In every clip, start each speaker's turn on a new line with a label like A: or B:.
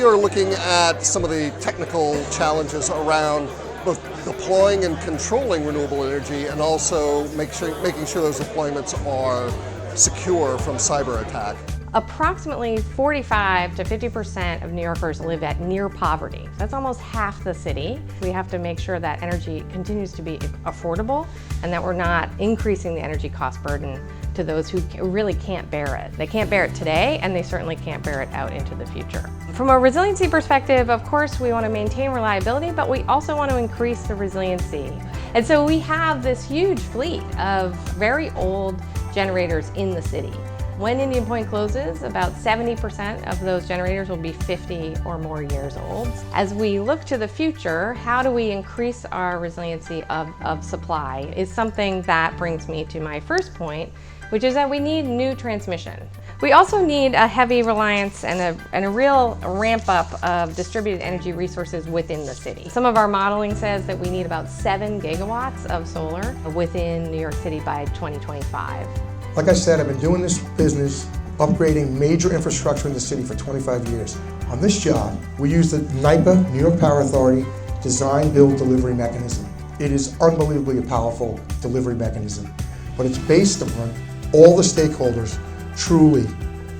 A: we are looking at some of the technical challenges around both deploying and controlling renewable energy, and also making sure those deployments are secure from cyber attack.
B: Approximately 45 to 50% of New Yorkers live at near poverty. That's almost half the city. We have to make sure that energy continues to be affordable and that we're not increasing the energy cost burden to those who really can't bear it. They can't bear it today, and they certainly can't bear it out into the future. From a resiliency perspective, of course, we want to maintain reliability, but we also want to increase the resiliency. And so we have this huge fleet of very old generators in the city. When Indian Point closes, about 70% of those generators will be 50 or more years old. As we look to the future, how do we increase our resiliency of supply is something that brings me to my first point, which is that we need new transmission. We also need a heavy reliance and a real ramp up of distributed energy resources within the city. Some of our modeling says that we need about 7 gigawatts of solar within New York City by 2025.
C: Like I said, I've been doing this business, upgrading major infrastructure in the city for 25 years. On this job, we use the NYPA, New York Power Authority, design, build, delivery mechanism. It is unbelievably a powerful delivery mechanism, but it's based upon all the stakeholders truly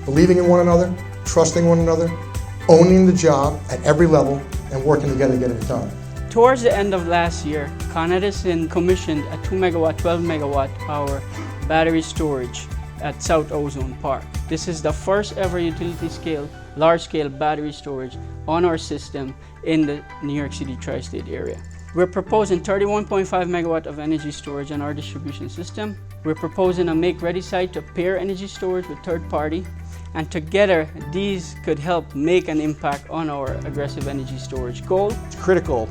C: believing in one another, trusting one another, owning the job at every level, and working together to get it done.
D: Towards the end of last year, Edison commissioned a 2 megawatt, 12 megawatt hour battery storage at South Ozone Park. This is the first ever utility scale, large scale battery storage on our system in the New York City tri-state area. We're proposing 31.5 megawatt of energy storage on our distribution system. We're proposing a make-ready site to pair energy storage with third party, and together these could help make an impact on our aggressive energy storage goal.
E: It's critical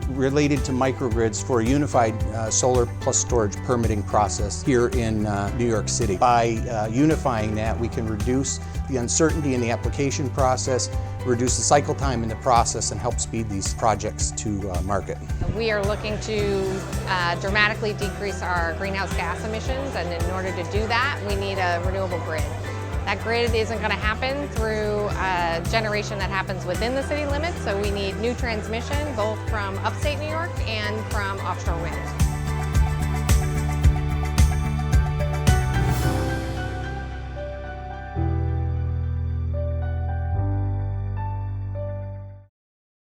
E: related to microgrids for a unified solar plus storage permitting process here in New York City. By unifying that, we can reduce the uncertainty in the application process, reduce the cycle time in the process, and help speed these projects to market.
B: We are looking to dramatically decrease our greenhouse gas emissions, and in order to do that, we need a renewable grid. That grid isn't going to happen through generation that happens within the city limits, so we need new transmission both from upstate New York and from offshore wind.